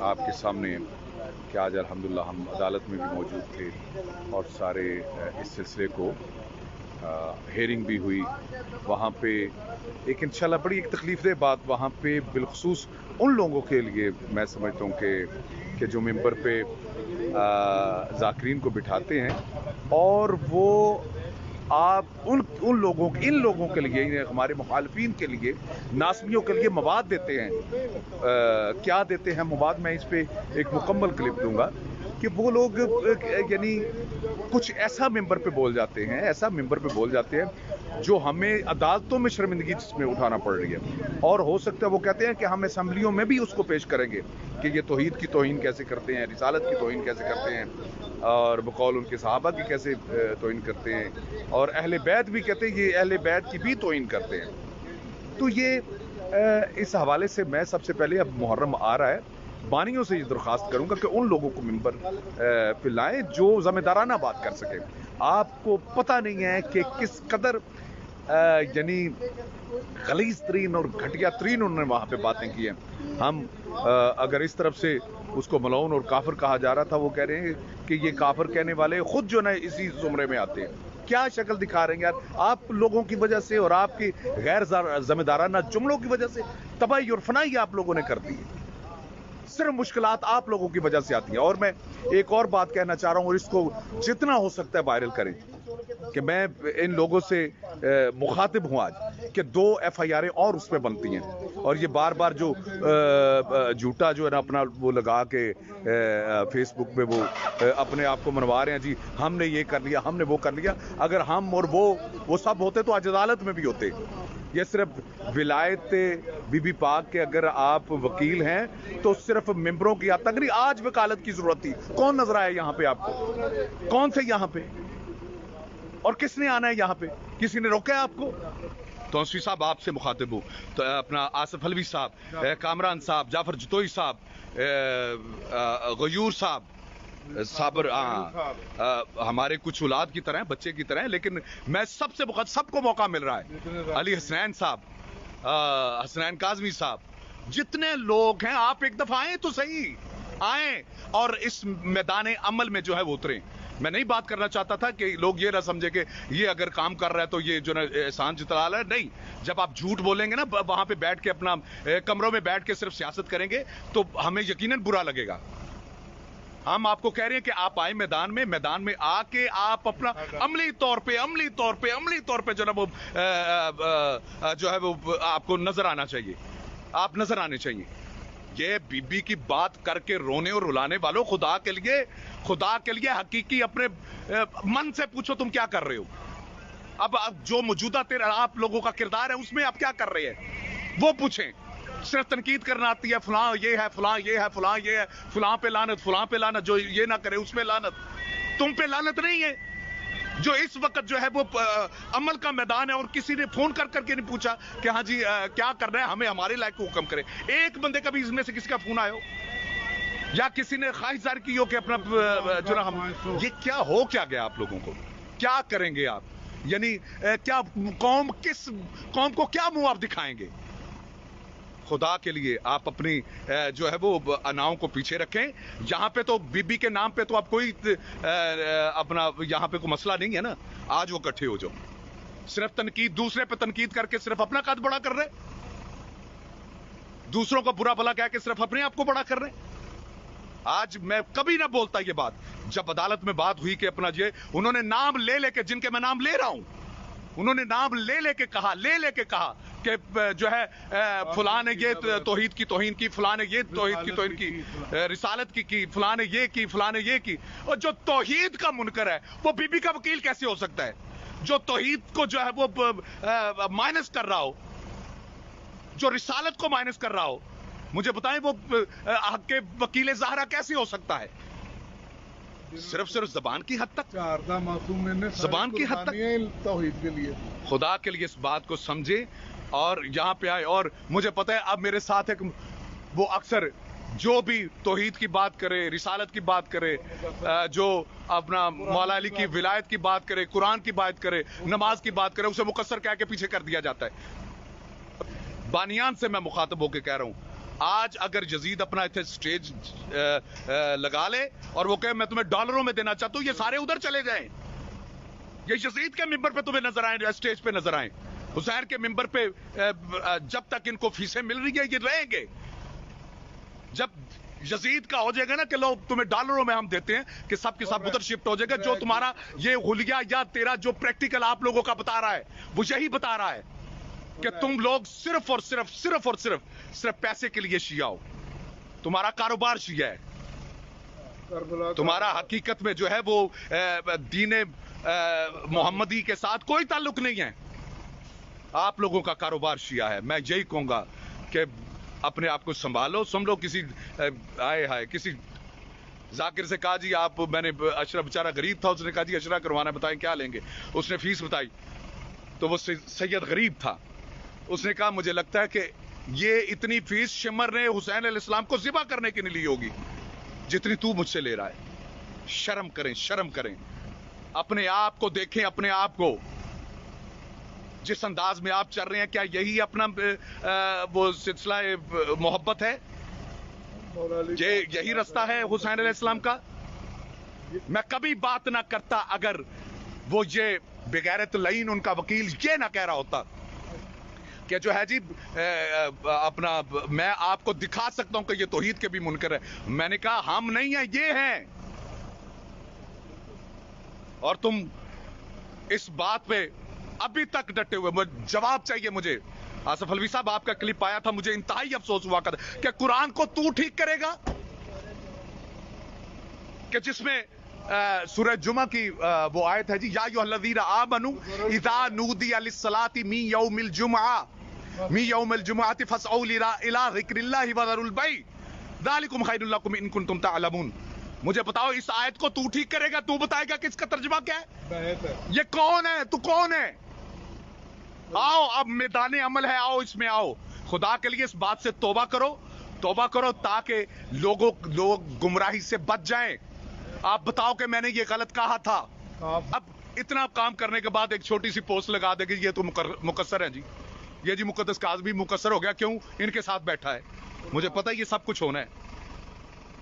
आपके सामने कि आज अल्हम्दुलिल्लाह हम अदालत में भी मौजूद थे और सारे इस सिलसिले को हेयरिंग भी हुई वहाँ पे। एक इंशाल्लाह बड़ी एक तकलीफ़देह बात वहाँ पे बिलखसूस उन लोगों के लिए मैं समझता हूँ कि जो मिंबर पे ज़ाकिरीन को बिठाते हैं और वो आप इन लोगों के लिए, हमारे मुखालिफिन के लिए, नासबियों के लिए मवाद देते हैं। क्या देते हैं मवाद? मैं इस पे एक मुकम्मल क्लिप दूंगा कि वो लोग यानी कुछ ऐसा मिंबर पे बोल जाते हैं जो हमें अदालतों में शर्मिंदगी जिसमें उठाना पड़ रही है। और हो सकता है वो कहते हैं कि हम असम्बलियों में भी उसको पेश करेंगे कि ये तौहीद की तौहीन कैसे करते हैं, रिसालत की तौहीन कैसे करते हैं और बकौल उनके सहाबा की कैसे तौहीन करते हैं, और अहले बैत भी कहते हैं ये अहले बैत की भी तौहीन करते हैं। तो ये इस हवाले से मैं सबसे पहले, अब मुहर्रम आ रहा है, बानियों से ये दरख्वास्त करूंगा कि उन लोगों को मिंबर पे लाएं जो ज़िम्मेदाराना बात कर सके। आपको पता नहीं है कि किस कदर यानी गलीज़ तरीन और घटिया तरीन उन्होंने वहाँ पे बातें की हैं। हम अगर इस तरफ से उसको मलऊन और काफिर कहा जा रहा था, वो कह रहे हैं कि ये काफिर कहने वाले खुद जो ना इसी जुमरे में आते हैं। क्या शक्ल दिखा रहे हैं यार, आप लोगों की वजह से और आपकी गैर ज़िम्मेदाराना जुमलों की वजह से तबाही और फनाही आप लोगों ने कर दी है। सिर्फ मुश्किलात आप लोगों की वजह से आती हैं। और मैं एक और बात कहना चाह रहा हूं, और इसको जितना हो सकता है वायरल करें, कि मैं इन लोगों से मुखातिब हूं आज कि 2 FIR और उस पर बनती हैं। और ये बार बार जो झूठा जो है ना अपना वो लगा के फेसबुक पे वो अपने आप को मनवा रहे हैं, जी हमने ये कर लिया, हमने वो कर लिया। अगर हम और वो सब होते तो आज अदालत में भी होते। ये सिर्फ विलायत बीबी पाक के अगर आप वकील हैं तो सिर्फ मेंबरों की आज तक नहीं, आज वकालत की जरूरत थी। कौन नजर आया यहाँ पे आपको? कौन थे यहाँ पे? और किसने आना है यहाँ पे? किसी ने रोका है आपको? तौसीफी साहब आपसे मुखातिब हूँ, तो अपना आसिफ अलवी साहब, कामरान साहब, जाफर जतोई साहब, गयूर साहब, साबर, हमारे कुछ औलाद की तरह, बच्चे की तरह, लेकिन मैं सबसे बहुत सबको मौका मिल रहा है। अली हसनैन साहब, हसनैन काजमी साहब, जितने लोग हैं, आप एक दफा आए तो सही, आए और इस मैदान अमल में जो है वो उतरे। मैं नहीं बात करना चाहता था कि लोग ये ना समझे कि ये अगर काम कर रहा है तो ये जो ना एहसान जता रहा है। नहीं, जब आप झूठ बोलेंगे ना वहां पे बैठ के, अपना कमरों में बैठ के सिर्फ सियासत करेंगे तो हमें यकीनन बुरा लगेगा। हम आपको कह रहे हैं कि आप आए मैदान में आके आप अपना अमली तौर पे जो ना वो जो है वो आपको नजर आना चाहिए, आप नजर आने चाहिए। ये बीबी की बात करके रोने और रुलाने वालों, खुदा के लिए हकीकी अपने मन से पूछो तुम क्या कर रहे हो। अब जो मौजूदा आप लोगों का किरदार है उसमें आप क्या कर रहे हैं वो पूछें। सिर्फ तनकीद करना आती है, फलां ये है, फलां ये है, फलां ये है, फलां पे लानत, जो ये ना करे उस पे लानत। तुम पे लानत नहीं है जो इस वक्त जो है वो अमल का मैदान है और किसी ने फोन करके नहीं पूछा कि हाँ जी क्या कर रहे हैं, हमें हमारे लायक को हुक्म करे। एक बंदे का भी इसमें से किसी का फोन आया हो या किसी ने ख्वाहिश जाहिर की हो कि अपना जो ना हम ये क्या गया आप लोगों को, क्या करेंगे आप? यानी क्या कौम को क्या मुंह आप दिखाएंगे? खुदा के लिए आप अपनी जो है वो अनाओं को पीछे रखें। यहाँ पे तो बीबी के नाम पे तो आप कोई अपना यहाँ पे कोई मसला नहीं है ना। आज वो इकट्ठे हो जाओ, सिर्फ तनकीद, दूसरे पे तनकीद करके सिर्फ अपना कद बड़ा कर रहे, दूसरों का बुरा भला कह के सिर्फ अपने आप को बड़ा कर रहे। आज मैं कभी ना बोलता ये बात, जब अदालत में बात हुई कि अपना ये उन्होंने नाम ले लेके, जिनके मैं नाम ले रहा हूं, उन्होंने नाम ले लेके कहा कि जो है फलां ने ये तौहीद की तौहीन की, फलां ने ये तौहीद की तौहीन की, रिसालत की, फलां ने ये की, फलां ने ये की। और जो तौहीद का मुनकर है वो बीबी का वकील कैसे हो सकता है? जो तौहीद को जो है वो माइनस कर रहा हो, जो रिसालत को माइनस कर रहा हो, मुझे बताएं वो हक के वकील ज़हरा कैसे हो सकता है? सिर्फ जबान की हद तक, जबान की हद तक। तौहीद के लिए, खुदा के लिए इस बात को समझे और यहाँ पे आए। और मुझे पता है अब मेरे साथ एक वो अक्सर जो भी तौहीद की बात करे, रिसालत की बात करे, जो अपना मौला अली की विलायत की बात करे, कुरान की बात करे, नमाज की बात करे, उसे मुकस्सर कह के पीछे कर दिया जाता है। बानियान से मैं मुखातब होकर कह रहा हूं, آج اگر یزید اپنا اتنے سٹیج لگا لے اور وہ کہ میں تمہیں ڈالروں میں دینا چاہتا ہوں، یہ سارے ادھر چلے جائیں، یہ یزید کے ممبر پہ تمہیں نظر آئیں، سٹیج پہ نظر آئیں، حسین کے ممبر پہ جب تک ان کو فیسیں مل رہی ہیں یہ رہیں گے. جب یزید کا ہو جائے گا نا کہ لوگ تمہیں ڈالروں میں ہم دیتے ہیں، کہ سب کے سب ادھر شفٹ ہو جائے گا. جو تمہارا یہ غلیہ یا تیرا جو پریکٹیکل آپ لوگوں کا بتا رہا ہے وہ یہی بتا رہا ہے کہ تم لوگ صرف اور صرف پیسے کے لیے شیعہ ہو. تمہارا کاروبار شیعہ ہے، تمہارا حقیقت میں جو ہے وہ دین محمدی کے ساتھ کوئی تعلق نہیں ہے. آپ لوگوں کا کاروبار شیعہ ہے. میں یہی کہوں گا کہ اپنے آپ کو سنبھالو. سن لو کسی کسی ذاکر سے کہا جی آپ، میں نے اشرف بیچارہ غریب تھا، اس نے کہا جی اشرا کروانا بتائیں کیا لیں گے. اس نے فیس بتائی تو وہ سید غریب تھا. اس نے کہا مجھے لگتا ہے کہ یہ اتنی فیس شمر نے حسین علیہ السلام کو ذبح کرنے کے لیے لی ہوگی جتنی تو مجھ سے لے رہا ہے. شرم کریں، شرم کریں. اپنے آپ کو دیکھیں، اپنے آپ کو. جس انداز میں آپ چل رہے ہیں کیا یہی اپنا وہ سلسلہ محبت ہے؟ یہی رستہ ہے حسین علیہ السلام کا؟ میں کبھی بات نہ کرتا اگر وہ یہ بغیرت لعین ان کا وکیل یہ نہ کہہ رہا ہوتا کہ جو ہے جی اپنا میں آپ کو دکھا سکتا ہوں کہ یہ توحید کے بھی منکر ہے. میں نے کہا ہم نہیں ہیں، یہ ہیں. اور تم اس بات پہ ابھی تک ڈٹے ہوئے. جواب چاہیے مجھے. آصف الوی صاحب آپ کا کلپ آیا تھا، مجھے انتہائی افسوس ہوا کہ قرآن کو تو ٹھیک کرے گا کہ جس میں سورہ جمعہ کی وہ آیت ہے جی یا ایھا الذین آمنوا اذا نودی للصلاۃ من یوم الجمعۃ فاسعوا الی ذکر اللہ وذروا البیع ذلکم خیر لکم ان کنتم تعلمون. مجھے بتاؤ اس آیت کو تو ٹھیک کرے گا؟ تو بتائے گا کہ اس کا ترجمہ کیا ہے؟ یہ کون ہے؟ تو کون ہے؟ آؤ اب میدان عمل ہے، آؤ اس میں آؤ. خدا کے لیے اس بات سے توبہ کرو، توبہ کرو تاکہ لوگ گمراہی سے بچ جائیں. آپ بتاؤ کہ میں نے یہ غلط کہا تھا. اب اتنا کام کرنے کے بعد ایک چھوٹی سی پوسٹ لگا دے گی یہ تو مقصر ہے جی، یہ جی مقدس کاظمی مقصر ہو گیا. کیوں؟ ان کے ساتھ بیٹھا ہے. مجھے پتہ ہے یہ سب کچھ ہونا ہے.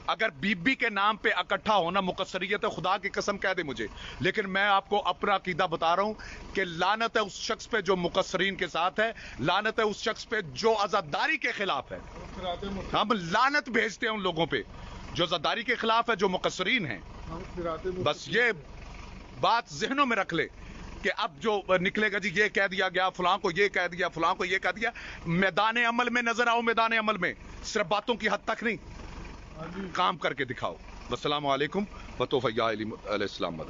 اگر بی بی کے نام پہ اکٹھا ہونا مقصریت ہے، خدا کی قسم کہہ دے مجھے. لیکن میں آپ کو اپنا عقیدہ بتا رہا ہوں کہ لعنت ہے اس شخص پہ جو مقصرین کے ساتھ ہے، لعنت ہے اس شخص پہ جو عزاداری کے خلاف ہے. ہم لعنت بھیجتے ہیں ان لوگوں پہ جو عزاداری کے خلاف ہے، جو مقصرین ہیں. بس یہ بات ذہنوں میں رکھ لے کہ اب جو نکلے گا جی یہ کہہ دیا گیا، فلاں کو یہ کہہ دیا، فلاں کو یہ کہہ دیا. میدان عمل میں نظر آؤ، میدان عمل میں صرف باتوں کی حد تک نہیں، کام کر کے دکھاؤ. والسلام علیکم وتوفیق علیہ السلام.